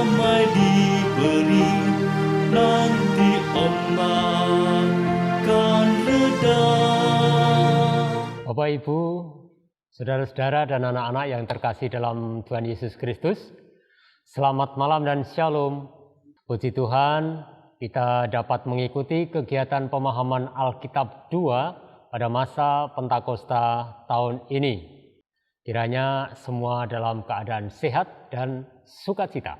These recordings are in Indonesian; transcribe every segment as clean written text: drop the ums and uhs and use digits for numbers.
damai diberi, nanti ombak kan reda. Bapak, Ibu, saudara-saudara dan anak-anak yang terkasih dalam Tuhan Yesus Kristus, selamat malam dan shalom. Puji Tuhan, kita dapat mengikuti kegiatan pemahaman Alkitab 2 pada masa Pentakosta tahun ini. Kiranya semua dalam keadaan sehat dan sukacita.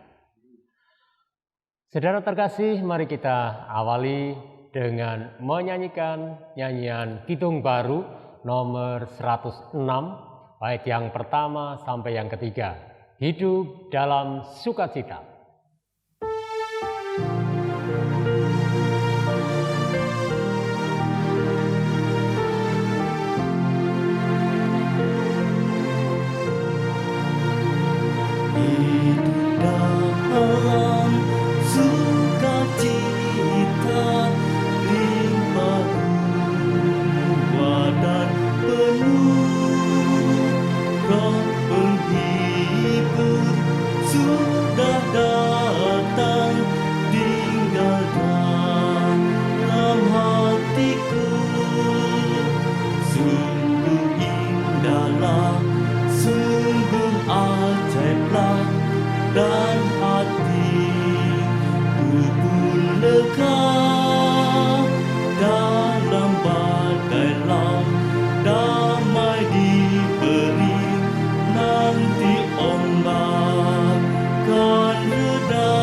Saudara terkasih, mari kita awali dengan menyanyikan nyanyian Kidung Baru nomor 106, bait yang pertama sampai yang ketiga. Hidup dalam sukacita. Dalam sukacita, limpah ruah dan penuh, Roh penghibur sudah datang, tinggal dalam hatiku. Sungguh indahlah, sungguh ajaiblah, dan hatiku pun lega. Dalam badai laut damai diberi, nanti ombak kan reda.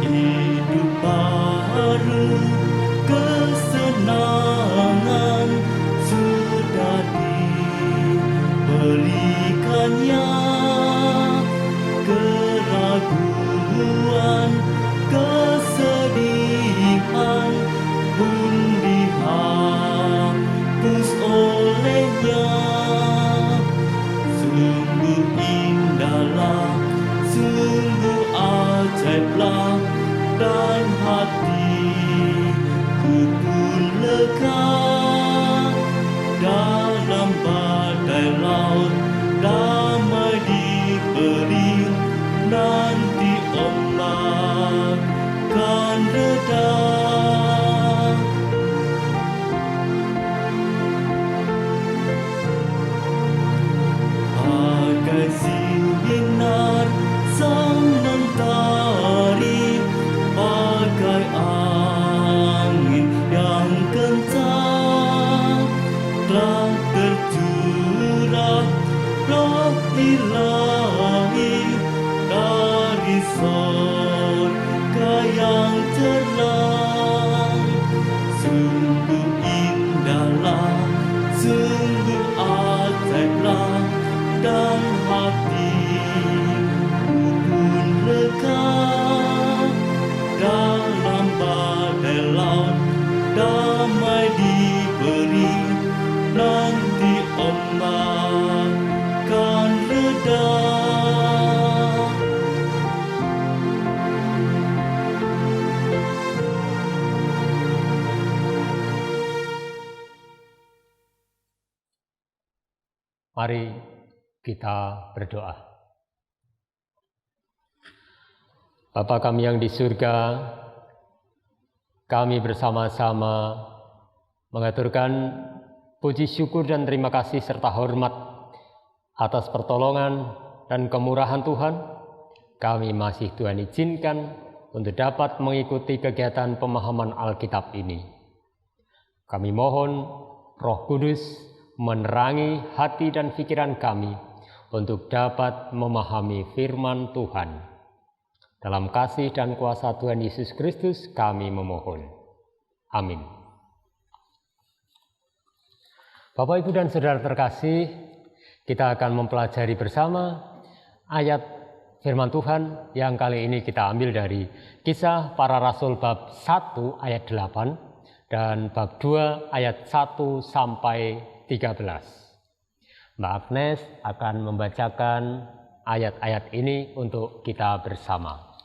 Hidup baru, kesenangan sudah diberikannya, keraguan, kesedihan pun dihapus olehnya. Sungguh indahlah, sungguh ajaiblah, dan hatiku pun lega. Dalam badai laut damai diberi, nanti ombak kan reda. Bagai sinar sang mentari, bagai angin yang kencang, telah tercurah Roh Ilahi dari surga yang cerah. Sungguh indahlah, sungguh ajaiblah, dan hatiku pun lega. Dalam badai laut damai diberi, nanti ombak kan reda. Mari kita berdoa. Bapa kami yang di surga, kami bersama-sama mengaturkan puji syukur dan terima kasih serta hormat atas pertolongan dan kemurahan Tuhan. Kami masih Tuhan izinkan untuk dapat mengikuti kegiatan pemahaman Alkitab ini. Kami mohon Roh Kudus menerangi hati dan pikiran kami untuk dapat memahami firman Tuhan. Dalam kasih dan kuasa Tuhan Yesus Kristus kami memohon. Amin. Bapak, Ibu, dan saudara terkasih, kita akan mempelajari bersama ayat firman Tuhan yang kali ini kita ambil dari Kisah Para Rasul bab 1 ayat 8 dan bab 2 ayat 1 sampai 13. Mbak Agnes akan membacakan ayat-ayat ini untuk kita bersama.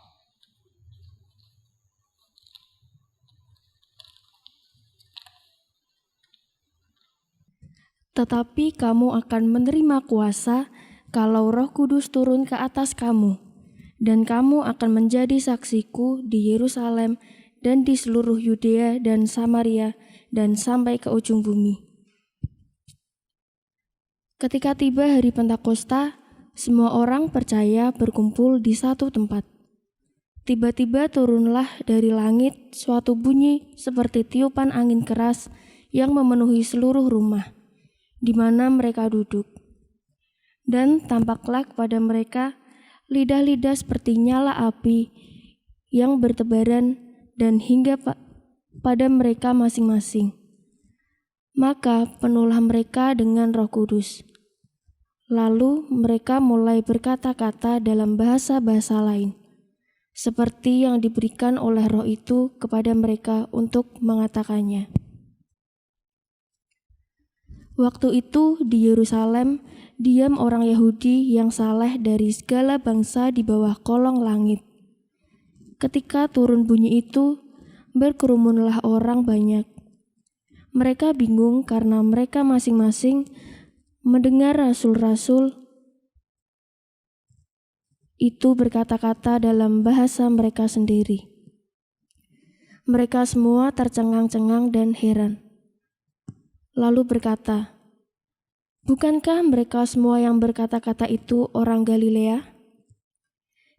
Tetapi kamu akan menerima kuasa kalau Roh Kudus turun ke atas kamu, dan kamu akan menjadi saksiku di Yerusalem dan di seluruh Yudea dan Samaria dan sampai ke ujung bumi." Ketika tiba hari Pentakosta, semua orang percaya berkumpul di satu tempat. Tiba-tiba turunlah dari langit suatu bunyi seperti tiupan angin keras yang memenuhi seluruh rumah di mana mereka duduk. Dan tampaklah kepada mereka lidah-lidah seperti nyala api yang bertebaran dan hingga pada mereka masing-masing. Maka penuhlah mereka dengan Roh Kudus. Lalu mereka mulai berkata-kata dalam bahasa-bahasa lain, seperti yang diberikan oleh Roh itu kepada mereka untuk mengatakannya. Waktu itu di Yerusalem diam orang Yahudi yang saleh dari segala bangsa di bawah kolong langit. Ketika turun bunyi itu, berkerumunlah orang banyak. Mereka bingung karena mereka masing-masing mendengar rasul-rasul itu berkata-kata dalam bahasa mereka sendiri. Mereka semua tercengang-cengang dan heran. Lalu berkata, "Bukankah mereka semua yang berkata-kata itu orang Galilea?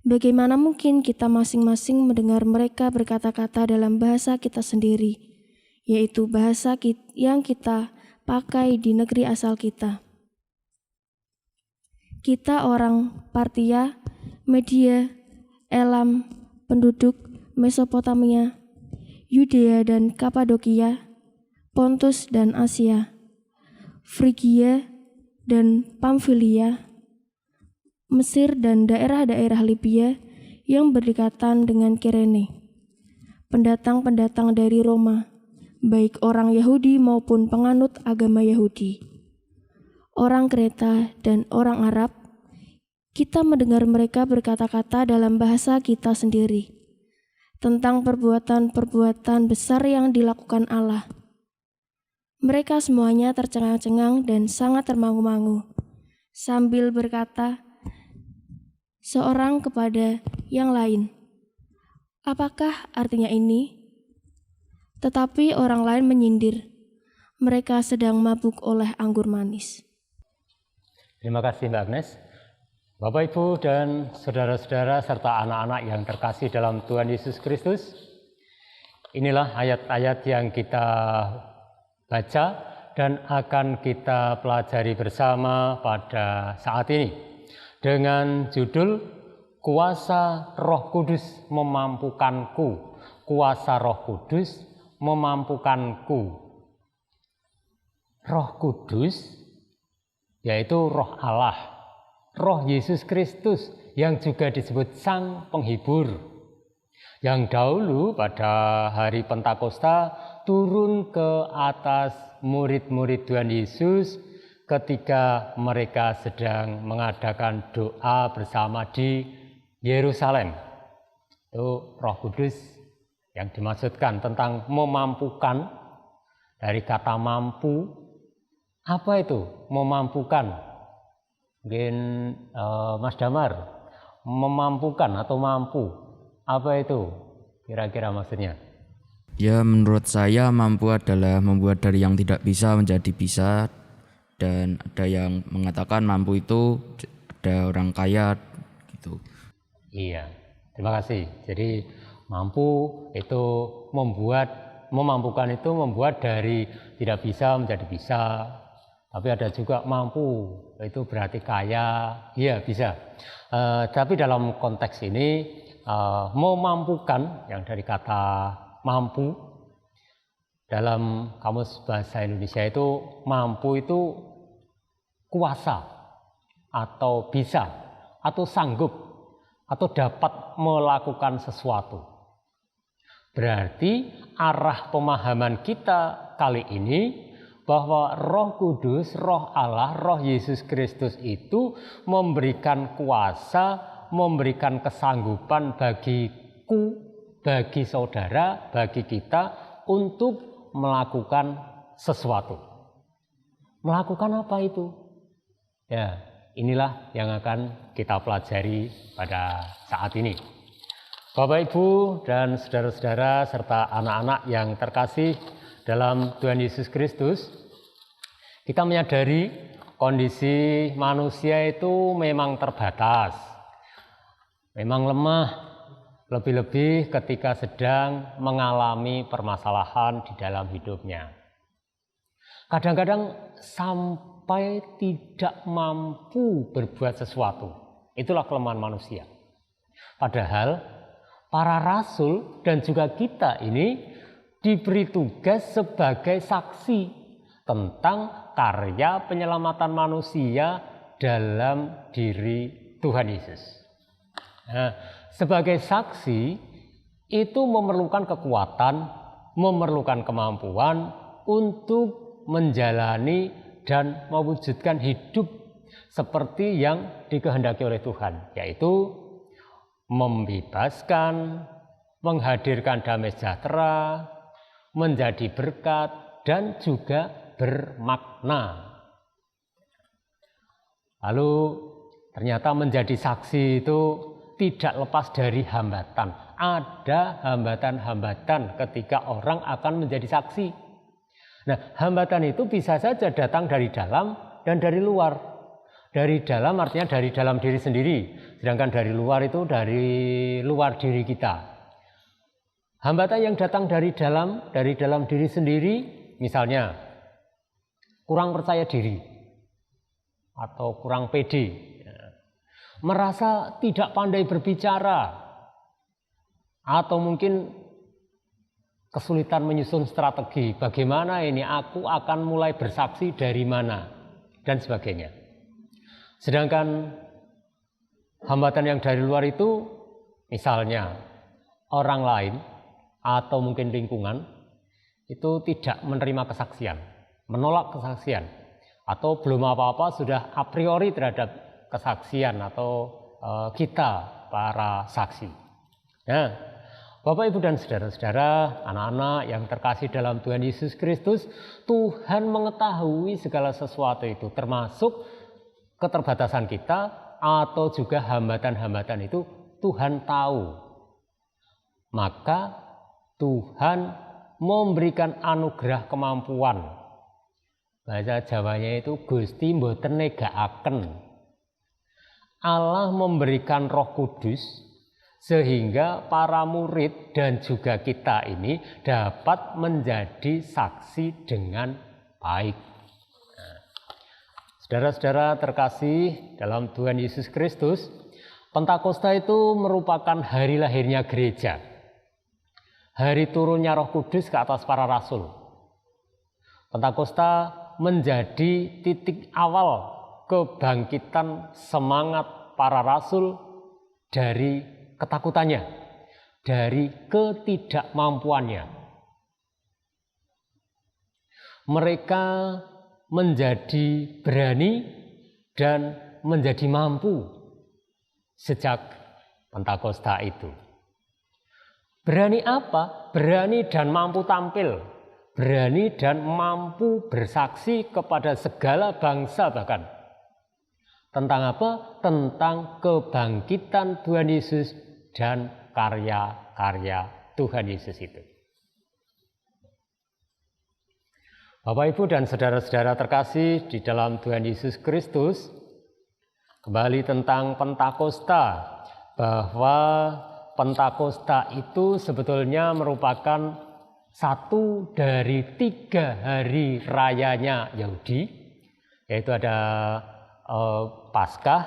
Bagaimana mungkin kita masing-masing mendengar mereka berkata-kata dalam bahasa kita sendiri, yaitu bahasa yang kita pakai di negeri asal kita? Kita orang Partia, Media, Elam, penduduk Mesopotamia, Yudea dan Kapadokia, Pontus dan Asia, Frigia dan Pamfilia, Mesir dan daerah-daerah Libya yang berdekatan dengan Kirene, pendatang-pendatang dari Roma, baik orang Yahudi maupun penganut agama Yahudi, orang Kreta dan orang Arab, kita mendengar mereka berkata-kata dalam bahasa kita sendiri tentang perbuatan-perbuatan besar yang dilakukan Allah. Mereka semuanya tercengang-cengang dan sangat termangu-mangu, sambil berkata seorang kepada yang lain, "Apakah artinya ini?" Tetapi orang lain menyindir, "Mereka sedang mabuk oleh anggur manis." Terima kasih Mbak Agnes. Bapak, Ibu, dan saudara-saudara serta anak-anak yang terkasih dalam Tuhan Yesus Kristus, inilah ayat-ayat yang kita baca dan akan kita pelajari bersama pada saat ini dengan judul Kuasa Roh Kudus Memampukanku. Kuasa Roh Kudus memampukanku. Roh Kudus yaitu Roh Allah, Roh Yesus Kristus yang juga disebut Sang Penghibur, yang dahulu pada hari Pentakosta turun ke atas murid-murid Tuhan Yesus ketika mereka sedang mengadakan doa bersama di Yerusalem. Itu Roh Kudus yang dimaksudkan tentang memampukan, dari kata mampu. Apa itu memampukan? Mungkin Mas Damar, memampukan atau mampu, apa itu kira-kira maksudnya? Ya, menurut saya mampu adalah membuat dari yang tidak bisa menjadi bisa, dan ada yang mengatakan mampu itu ada orang kaya gitu. Iya, terima kasih. Jadi mampu itu memampukan itu membuat dari tidak bisa menjadi bisa. Tapi ada juga mampu, itu berarti kaya, iya bisa. Tapi dalam konteks ini memampukan yang dari kata mampu, dalam kamus bahasa Indonesia itu mampu itu kuasa atau bisa atau sanggup atau dapat melakukan sesuatu. Berarti arah pemahaman kita kali ini bahwa Roh Kudus, Roh Allah, Roh Yesus Kristus itu memberikan kuasa, memberikan kesanggupan bagiku, bagi saudara, bagi kita untuk melakukan sesuatu. Melakukan apa itu? Ya, inilah yang akan kita pelajari pada saat ini. Bapak, Ibu, dan saudara-saudara serta anak-anak yang terkasih dalam Tuhan Yesus Kristus, kita menyadari kondisi manusia itu memang terbatas, memang lemah, lebih-lebih ketika sedang mengalami permasalahan di dalam hidupnya. Kadang-kadang sampai tidak mampu berbuat sesuatu. Itulah kelemahan manusia. Padahal para rasul dan juga kita ini diberi tugas sebagai saksi tentang karya penyelamatan manusia dalam diri Tuhan Yesus. Nah, sebagai saksi itu memerlukan kekuatan, memerlukan kemampuan untuk menjalani dan mewujudkan hidup seperti yang dikehendaki oleh Tuhan, yaitu membebaskan, menghadirkan damai sejahtera, menjadi berkat, dan juga bermakna. Lalu ternyata menjadi saksi itu tidak lepas dari hambatan. Ada hambatan-hambatan ketika orang akan menjadi saksi. Nah, hambatan itu bisa saja datang dari dalam dan dari luar. Dari dalam artinya dari dalam diri sendiri, sedangkan dari luar itu dari luar diri kita. Hambatan yang datang dari dalam diri sendiri, misalnya kurang percaya diri atau kurang pede, merasa tidak pandai berbicara, atau mungkin kesulitan menyusun strategi, bagaimana ini aku akan mulai bersaksi dari mana, dan sebagainya. Sedangkan hambatan yang dari luar itu, misalnya orang lain atau mungkin lingkungan, itu tidak menerima kesaksian, menolak kesaksian, atau belum apa-apa sudah a priori terhadap kesaksian atau kita para saksi. Nah, Bapak, Ibu, dan saudara-saudara, anak-anak yang terkasih dalam Tuhan Yesus Kristus, Tuhan mengetahui segala sesuatu itu, termasuk keterbatasan kita atau juga hambatan-hambatan itu Tuhan tahu. Maka Tuhan memberikan anugerah kemampuan. Bahasa Jawanya itu Gusti mboten negakaken. Allah memberikan Roh Kudus sehingga para murid dan juga kita ini dapat menjadi saksi dengan baik. Saudara-saudara terkasih dalam Tuhan Yesus Kristus, Pentakosta itu merupakan hari lahirnya gereja. Hari turunnya Roh Kudus ke atas para rasul. Pentakosta menjadi titik awal kebangkitan semangat para rasul dari ketakutannya, dari ketidakmampuannya. Mereka menjadi berani dan menjadi mampu sejak Pentakosta itu. Berani apa? Berani dan mampu tampil, berani dan mampu bersaksi kepada segala bangsa bahkan. Tentang apa? Tentang kebangkitan Tuhan Yesus dan karya-karya Tuhan Yesus itu. Bapak, Ibu, dan saudara-saudara terkasih di dalam Tuhan Yesus Kristus, kembali tentang Pentakosta, bahwa Pentakosta itu sebetulnya merupakan satu dari 3 hari rayanya Yahudi, yaitu ada Paskah,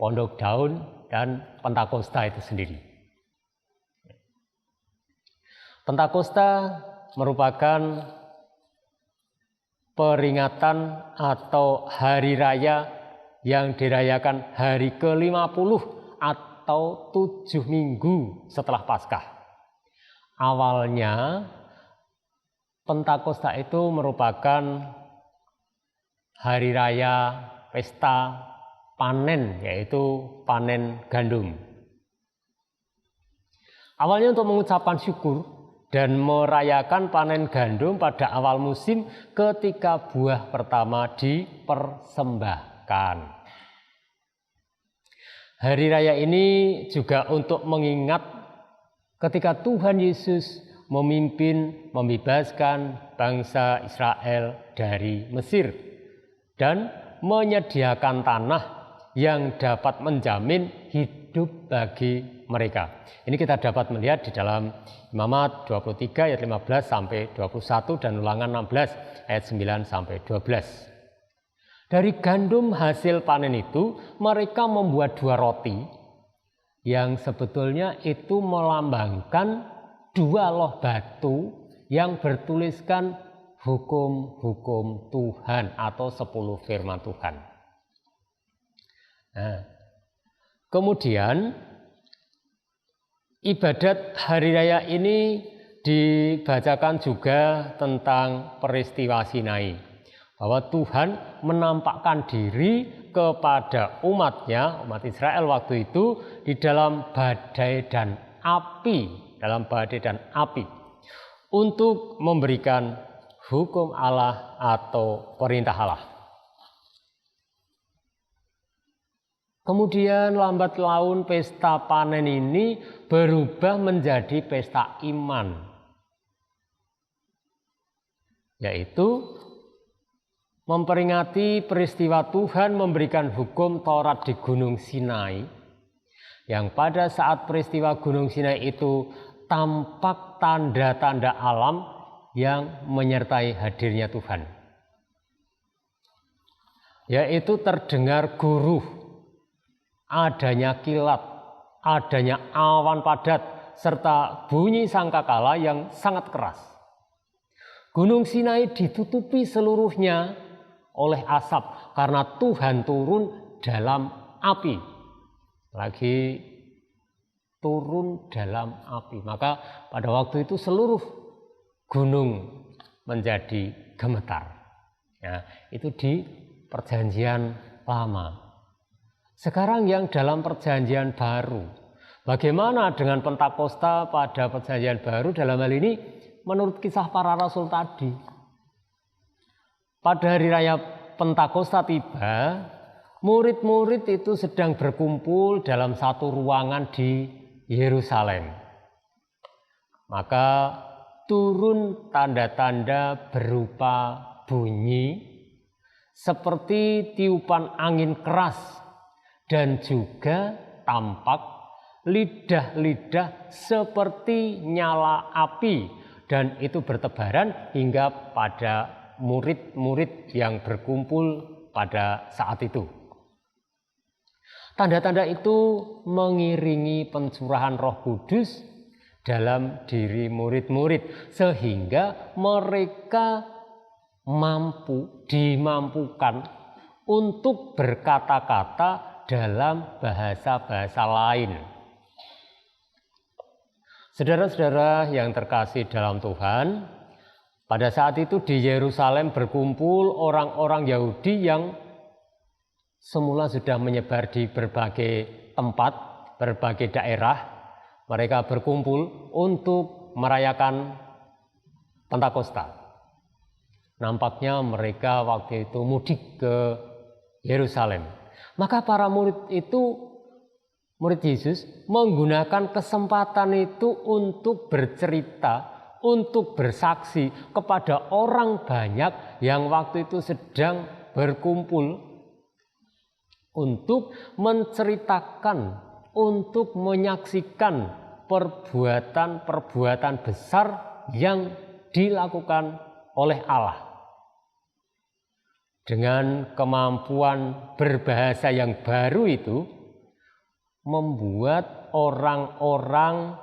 Pondok Daun, dan Pentakosta itu sendiri. Pentakosta merupakan peringatan atau hari raya yang dirayakan hari ke-50 atau 7 minggu setelah Paskah. Awalnya Pentakosta itu merupakan hari raya pesta panen, yaitu panen gandum. Awalnya untuk mengucapkan syukur dan merayakan panen gandum pada awal musim ketika buah pertama dipersembahkan. Hari raya ini juga untuk mengingat ketika Tuhan Yesus memimpin, membebaskan bangsa Israel dari Mesir dan menyediakan tanah yang dapat menjamin hidup bagi mereka. Ini kita dapat melihat di dalam Imamat 23 ayat 15 sampai 21 dan Ulangan 16 ayat 9 sampai 12. Dari gandum hasil panen itu mereka membuat 2 roti yang sebetulnya itu melambangkan 2 loh batu yang bertuliskan hukum-hukum Tuhan atau 10 firman Tuhan. Nah, kemudian ibadat hari raya ini dibacakan juga tentang peristiwa Sinai. Bahwa Tuhan menampakkan diri kepada umatnya, umat Israel waktu itu di dalam badai dan api, untuk memberikan hukum Allah atau perintah Allah. Kemudian lambat laun pesta panen ini berubah menjadi pesta iman, yaitu memperingati peristiwa Tuhan memberikan hukum Taurat di Gunung Sinai, yang pada saat peristiwa Gunung Sinai itu tampak tanda-tanda alam yang menyertai hadirnya Tuhan, yaitu terdengar guruh, adanya kilat, adanya awan padat, serta bunyi sangkakala yang sangat keras. Gunung Sinai ditutupi seluruhnya oleh asap karena Tuhan turun dalam api. Lagi turun dalam api. Maka pada waktu itu seluruh gunung menjadi gemetar. Ya, itu di perjanjian lama. Sekarang yang dalam perjanjian baru. Bagaimana dengan Pentakosta pada perjanjian baru dalam hal ini menurut kisah para rasul tadi? Pada hari raya Pentakosta tiba, murid-murid itu sedang berkumpul dalam satu ruangan di Yerusalem. Maka turun tanda-tanda berupa bunyi seperti tiupan angin keras dan juga tampak lidah-lidah seperti nyala api, dan itu bertebaran hingga pada murid-murid yang berkumpul pada saat itu. Tanda-tanda itu mengiringi pencurahan Roh Kudus dalam diri murid-murid sehingga mereka dimampukan untuk berkata-kata dalam bahasa-bahasa lain. Saudara-saudara yang terkasih dalam Tuhan, pada saat itu di Yerusalem berkumpul orang-orang Yahudi yang semula sudah menyebar di berbagai tempat, berbagai daerah. Mereka berkumpul untuk merayakan Pentakosta. Nampaknya mereka waktu itu mudik ke Yerusalem. Maka para murid Yesus menggunakan kesempatan itu untuk bercerita, untuk bersaksi kepada orang banyak yang waktu itu sedang berkumpul untuk menceritakan, untuk menyaksikan perbuatan-perbuatan besar yang dilakukan oleh Allah. Dengan kemampuan berbahasa yang baru itu membuat orang-orang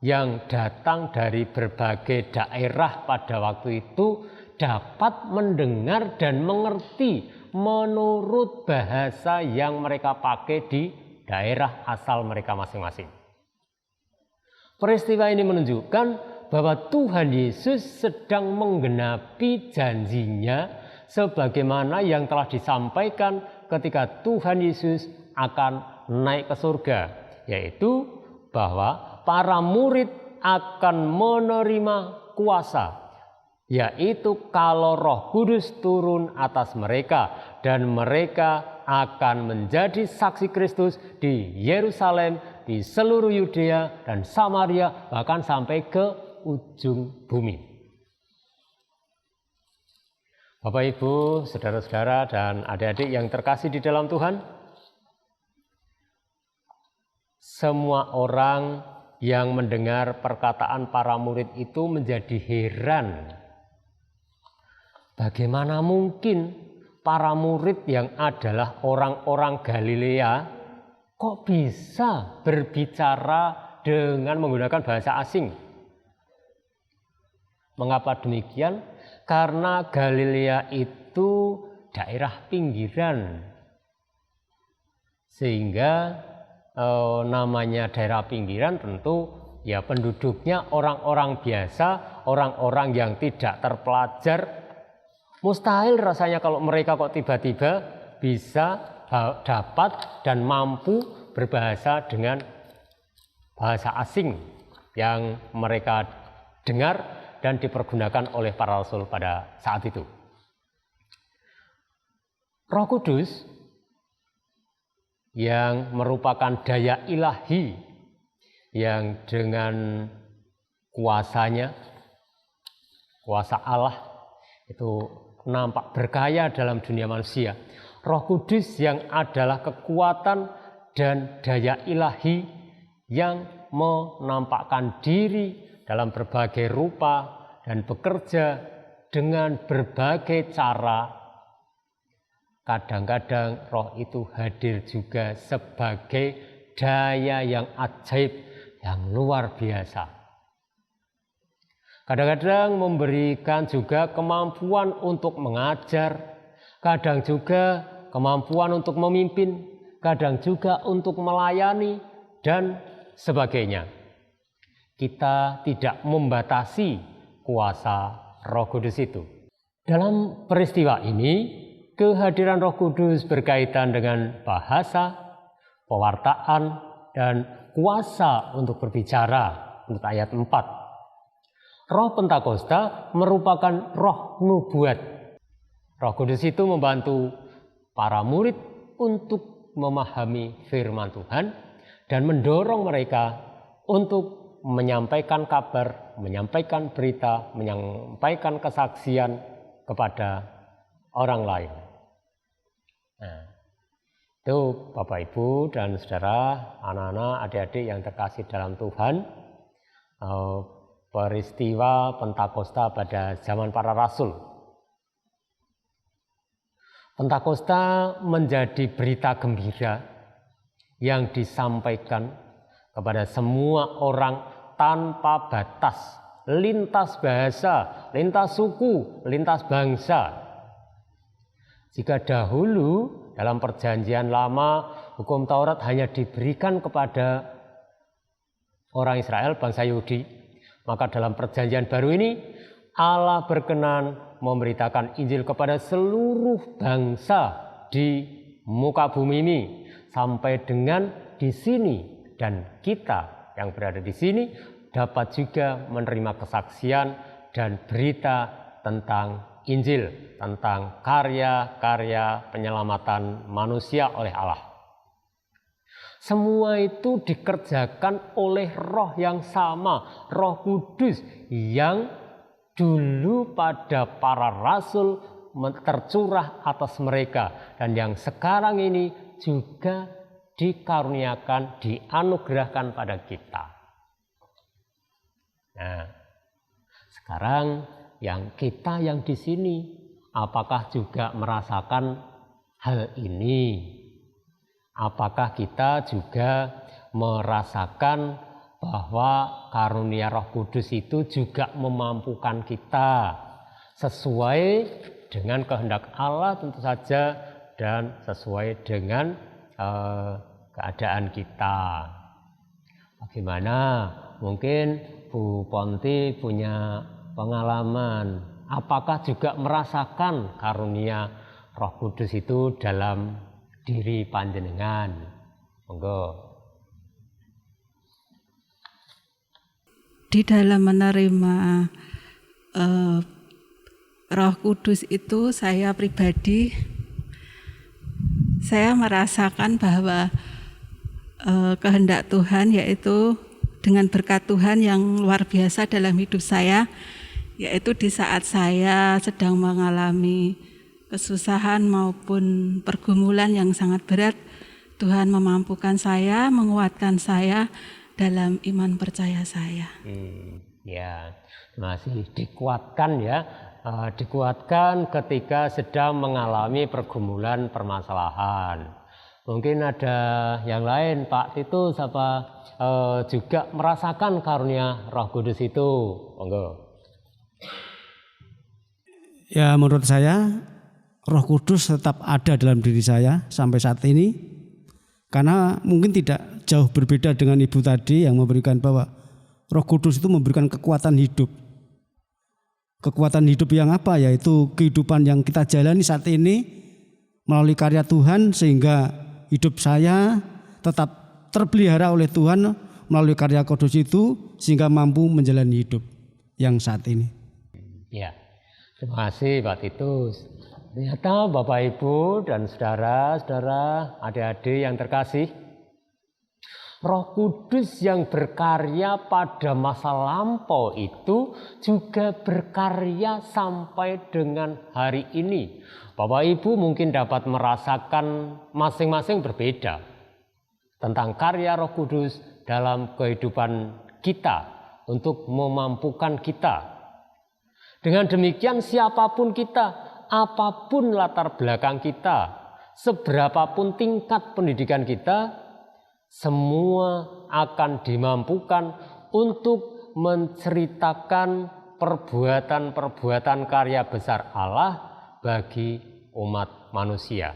yang datang dari berbagai daerah pada waktu itu dapat mendengar dan mengerti menurut bahasa yang mereka pakai di daerah asal mereka masing-masing. Peristiwa ini menunjukkan bahwa Tuhan Yesus sedang menggenapi janjinya sebagaimana yang telah disampaikan ketika Tuhan Yesus akan naik ke surga, yaitu bahwa para murid akan menerima kuasa, yaitu kalau Roh Kudus turun atas mereka, dan mereka akan menjadi saksi Kristus di Yerusalem, di seluruh Yudea dan Samaria, bahkan sampai ke ujung bumi. Bapak, Ibu, saudara-saudara, dan adik-adik yang terkasih di dalam Tuhan, semua orang yang mendengar perkataan para murid itu menjadi heran. Bagaimana mungkin para murid yang adalah orang-orang Galilea kok bisa berbicara dengan menggunakan bahasa asing? Mengapa demikian? Karena Galilea itu daerah pinggiran, sehingga namanya daerah pinggiran tentu ya penduduknya orang-orang biasa, orang-orang yang tidak terpelajar. Mustahil rasanya kalau mereka kok tiba-tiba bisa dapat dan mampu berbahasa dengan bahasa asing yang mereka dengar dan dipergunakan oleh para rasul pada saat itu. Roh Kudus yang merupakan daya ilahi yang dengan kuasanya, kuasa Allah itu nampak berkaya dalam dunia manusia. Roh Kudus yang adalah kekuatan dan daya ilahi yang menampakkan diri dalam berbagai rupa dan bekerja dengan berbagai cara. Kadang-kadang roh itu hadir juga sebagai daya yang ajaib, yang luar biasa. Kadang-kadang memberikan juga kemampuan untuk mengajar, kadang juga kemampuan untuk memimpin, kadang juga untuk melayani, dan sebagainya. Kita tidak membatasi kuasa Roh Kudus itu. Dalam peristiwa ini, kehadiran Roh Kudus berkaitan dengan bahasa, pewartaan, dan kuasa untuk berbicara. Menurut ayat 4. Roh Pentakosta merupakan roh nubuat. Roh Kudus itu membantu para murid untuk memahami firman Tuhan dan mendorong mereka untuk menyampaikan kabar, menyampaikan berita, menyampaikan kesaksian kepada orang lain. Nah, itu Bapak, Ibu, dan saudara, anak-anak, adik-adik yang terkasih dalam Tuhan, peristiwa Pentakosta pada zaman para rasul. Pentakosta menjadi berita gembira yang disampaikan kepada semua orang tanpa batas, lintas bahasa, lintas suku, lintas bangsa. Jika dahulu dalam perjanjian lama hukum Taurat hanya diberikan kepada orang Israel, bangsa Yahudi, maka dalam perjanjian baru ini Allah berkenan memberitakan Injil kepada seluruh bangsa di muka bumi ini, sampai dengan di sini, dan kita yang berada di sini dapat juga menerima kesaksian dan berita tentang Injil, tentang karya-karya penyelamatan manusia oleh Allah. Semua itu dikerjakan oleh roh yang sama, Roh Kudus yang dulu pada para rasul tercurah atas mereka, dan yang sekarang ini juga dikaruniakan, dianugerahkan pada kita. Nah, sekarang yang kita yang di sini, apakah juga merasakan hal ini? Apakah kita juga merasakan bahwa karunia Roh Kudus itu juga memampukan kita sesuai dengan kehendak Allah tentu saja, dan sesuai dengan keadaan kita. Bagaimana? Mungkin Bu Ponti punya pengalaman. Apakah juga merasakan karunia Roh Kudus itu dalam diri panjenengan? Monggo. di dalam menerima Roh Kudus itu saya pribadi, saya merasakan bahwa kehendak Tuhan, yaitu dengan berkat Tuhan yang luar biasa dalam hidup saya, yaitu di saat saya sedang mengalami kesusahan maupun pergumulan yang sangat berat, Tuhan memampukan saya, menguatkan saya dalam iman percaya saya. Ya, masih dikuatkan ya, dikuatkan ketika sedang mengalami pergumulan permasalahan. Mungkin ada yang lain, Pak Titus, juga merasakan karunia Roh Kudus itu, monggo. Ya, menurut saya Roh Kudus tetap ada dalam diri saya sampai saat ini, karena mungkin tidak jauh berbeda dengan Ibu tadi yang memberikan bahwa Roh Kudus itu memberikan kekuatan hidup. Kekuatan hidup yang apa? Yaitu kehidupan yang kita jalani saat ini melalui karya Tuhan, sehingga hidup saya tetap terpelihara oleh Tuhan melalui karya Kudus itu, sehingga mampu menjalani hidup yang saat ini. Ya, terima kasih Pak Titus. Ternyata Bapak Ibu dan saudara-saudara, adik-adik yang terkasih, Roh Kudus yang berkarya pada masa lampau itu juga berkarya sampai dengan hari ini. Bapak Ibu mungkin dapat merasakan masing-masing berbeda tentang karya Roh Kudus dalam kehidupan kita untuk memampukan kita. Dengan demikian siapapun kita, apapun latar belakang kita, seberapapun tingkat pendidikan kita, semua akan dimampukan untuk menceritakan perbuatan-perbuatan karya besar Allah bagi umat manusia.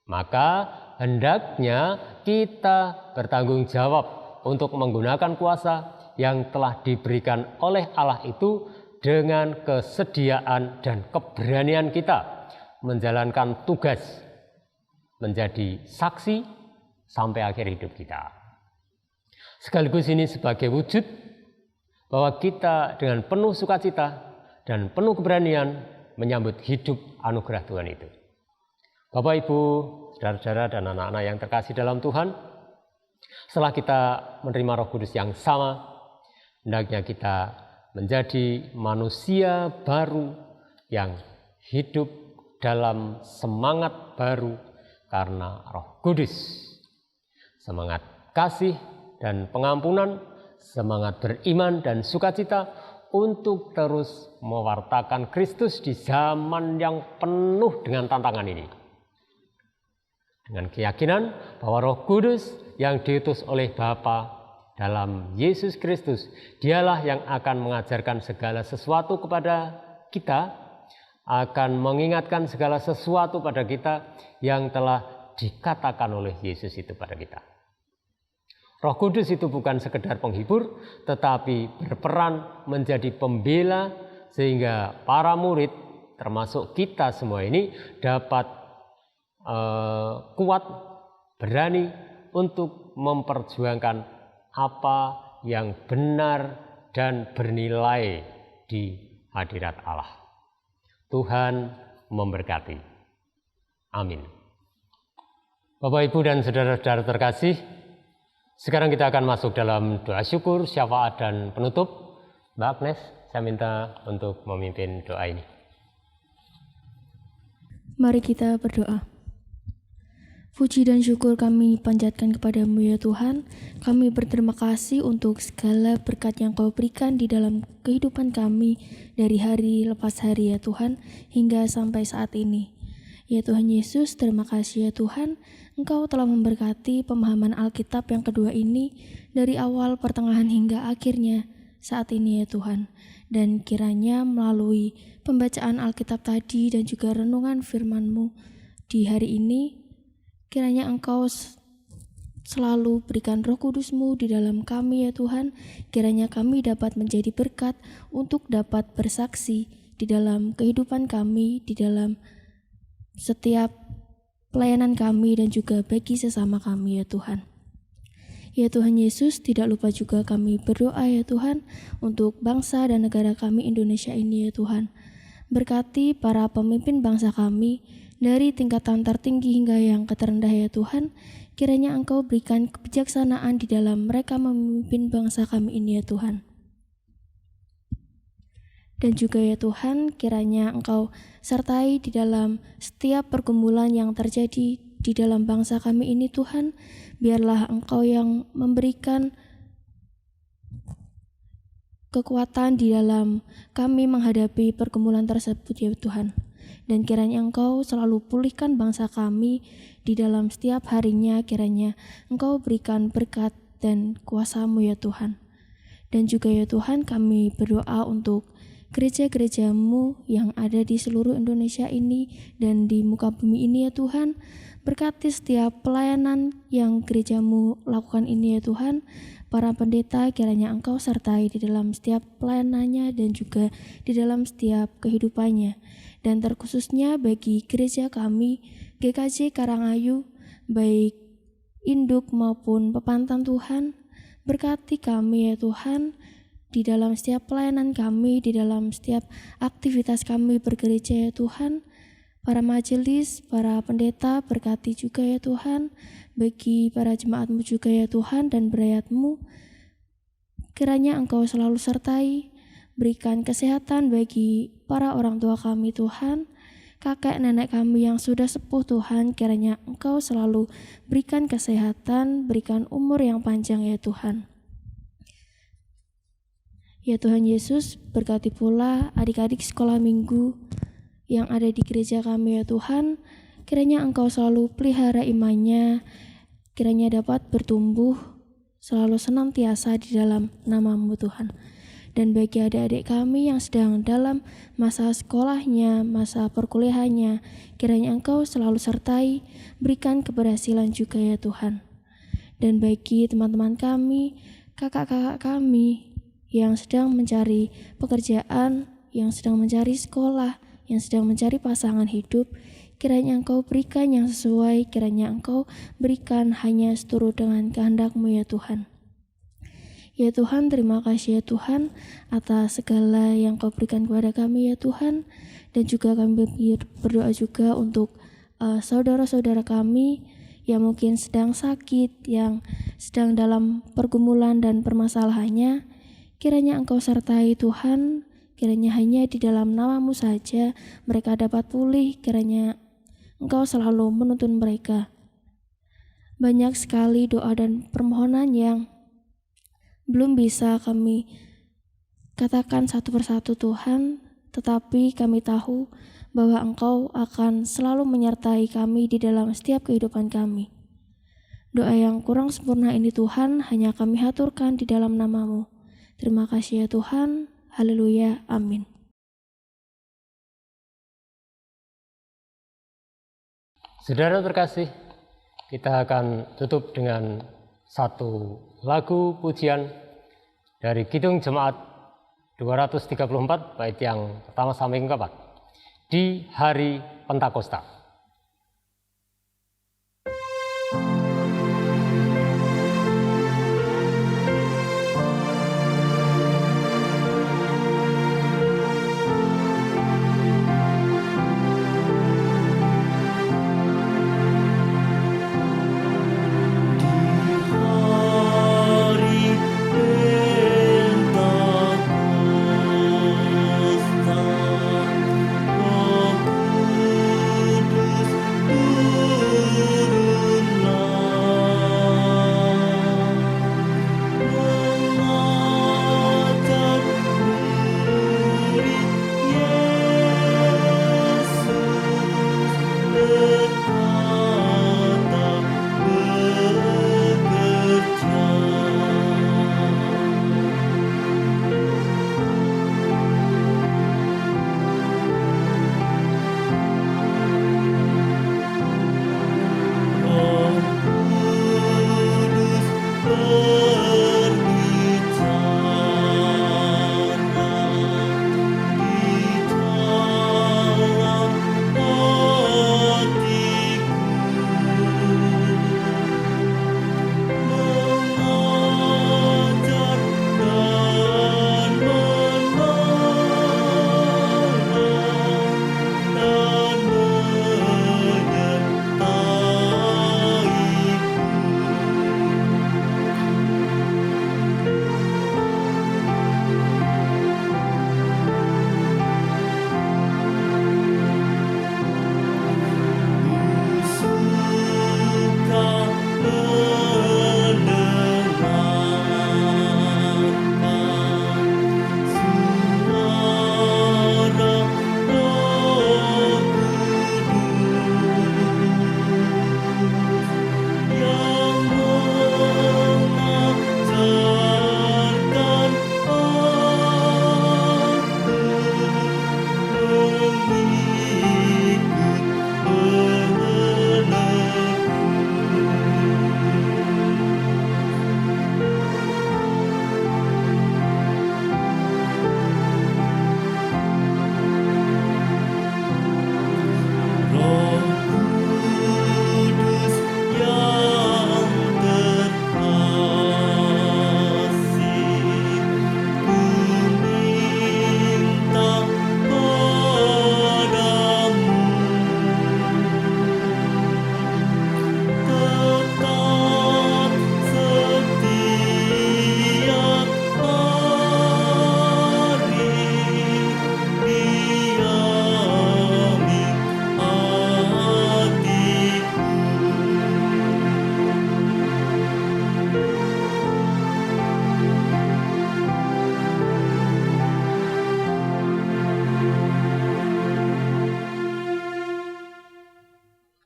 Maka hendaknya kita bertanggung jawab untuk menggunakan kuasa yang telah diberikan oleh Allah itu dengan kesediaan dan keberanian kita menjalankan tugas menjadi saksi sampai akhir hidup kita. Sekaligus ini sebagai wujud bahwa kita dengan penuh sukacita dan penuh keberanian menyambut hidup anugerah Tuhan itu. Bapak, Ibu, saudara-saudara dan anak-anak yang terkasih dalam Tuhan, setelah kita menerima Roh Kudus yang sama, hendaknya kita menjadi manusia baru yang hidup dalam semangat baru karena Roh Kudus. Semangat kasih dan pengampunan, semangat beriman dan sukacita untuk terus mewartakan Kristus di zaman yang penuh dengan tantangan ini. Dengan keyakinan bahwa Roh Kudus yang diutus oleh Bapa dalam Yesus Kristus, dialah yang akan mengajarkan segala sesuatu kepada kita, akan mengingatkan segala sesuatu pada kita yang telah dikatakan oleh Yesus itu pada kita. Roh Kudus itu bukan sekedar penghibur, tetapi berperan menjadi pembela sehingga para murid, termasuk kita semua ini, dapat kuat, berani untuk memperjuangkan apa yang benar dan bernilai di hadirat Allah. Tuhan memberkati. Amin. Bapak, Ibu, dan saudara-saudara terkasih, sekarang kita akan masuk dalam doa syukur, syafaat, dan penutup. Mbak Agnes, saya minta untuk memimpin doa ini. Mari kita berdoa. Puji dan syukur kami panjatkan kepadamu ya Tuhan. Kami berterima kasih untuk segala berkat yang Kau berikan di dalam kehidupan kami dari hari lepas hari ya Tuhan, hingga sampai saat ini. Ya Tuhan Yesus, terima kasih ya Tuhan, Engkau telah memberkati pemahaman Alkitab yang kedua ini dari awal, pertengahan, hingga akhirnya saat ini ya Tuhan. Dan kiranya melalui pembacaan Alkitab tadi dan juga renungan firman-Mu di hari ini, kiranya Engkau selalu berikan Roh Kudus-Mu di dalam kami ya Tuhan. Kiranya kami dapat menjadi berkat untuk dapat bersaksi di dalam kehidupan kami, di dalam setiap pelayanan kami dan juga bagi sesama kami ya Tuhan. Ya Tuhan Yesus, tidak lupa juga kami berdoa ya Tuhan untuk bangsa dan negara kami Indonesia ini ya Tuhan. Berkati para pemimpin bangsa kami dari tingkatan tertinggi hingga yang keterendah ya Tuhan. Kiranya Engkau berikan kebijaksanaan di dalam mereka memimpin bangsa kami ini ya Tuhan. Dan juga ya Tuhan, kiranya Engkau sertai di dalam setiap pergumulan yang terjadi di dalam bangsa kami ini Tuhan. Biarlah Engkau yang memberikan kekuatan di dalam kami menghadapi pergumulan tersebut ya Tuhan. Dan kiranya Engkau selalu pulihkan bangsa kami di dalam setiap harinya. Kiranya Engkau berikan berkat dan kuasa-Mu ya Tuhan. Dan juga ya Tuhan, kami berdoa untuk gereja-gereja-Mu yang ada di seluruh Indonesia ini dan di muka bumi ini ya Tuhan. Berkati setiap pelayanan yang gereja-Mu lakukan ini ya Tuhan. Para pendeta, kiranya Engkau sertai di dalam setiap pelayanannya dan juga di dalam setiap kehidupannya. Dan terkhususnya bagi gereja kami, GKJ Karangayu, baik induk maupun pepantan Tuhan, berkati kami ya Tuhan, di dalam setiap pelayanan kami, di dalam setiap aktivitas kami bergereja ya Tuhan. Para majelis, para pendeta, berkati juga ya Tuhan, bagi para jemaat-Mu juga ya Tuhan dan berayat-Mu. Kiranya Engkau selalu sertai, berikan kesehatan bagi para orang tua kami Tuhan, kakek nenek kami yang sudah sepuh Tuhan. Kiranya Engkau selalu berikan kesehatan, berikan umur yang panjang ya Tuhan. Ya Tuhan Yesus, berkati pula adik-adik sekolah minggu yang ada di gereja kami ya Tuhan. Kiranya Engkau selalu pelihara imannya, kiranya dapat bertumbuh selalu senantiasa di dalam nama-Mu Tuhan. Dan bagi adik-adik kami yang sedang dalam masa sekolahnya, masa perkuliahannya, kiranya Engkau selalu sertai, berikan keberhasilan juga ya Tuhan. Dan bagi teman-teman kami, kakak-kakak kami yang sedang mencari pekerjaan, yang sedang mencari sekolah, yang sedang mencari pasangan hidup, kiranya Engkau berikan yang sesuai, kiranya Engkau berikan hanya seturut dengan kehendak-Mu ya Tuhan. Ya Tuhan, terima kasih ya Tuhan atas segala yang Kau berikan kepada kami ya Tuhan. Dan juga kami berdoa juga untuk saudara-saudara kami yang mungkin sedang sakit, yang sedang dalam pergumulan dan permasalahannya. Kiranya Engkau sertai Tuhan, kiranya hanya di dalam nama-Mu saja mereka dapat pulih, kiranya Engkau selalu menuntun mereka. Banyak sekali doa dan permohonan yang belum bisa kami katakan satu persatu Tuhan, tetapi kami tahu bahwa Engkau akan selalu menyertai kami di dalam setiap kehidupan kami. Doa yang kurang sempurna ini Tuhan hanya kami haturkan di dalam nama-Mu. Terima kasih ya Tuhan. Haleluya, amin. Saudara terkasih, kita akan tutup dengan satu lagu pujian dari Kidung Jemaat 234, bait yang pertama sampai yang keempat. Di hari Pentakosta. Roh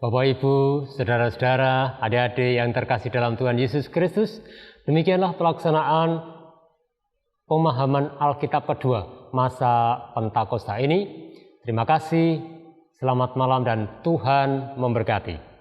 Bapak, Ibu, saudara-saudara, adik-adik yang terkasih dalam Tuhan Yesus Kristus, demikianlah pelaksanaan pemahaman Alkitab kedua masa Pentakosta ini. Terima kasih, selamat malam dan Tuhan memberkati.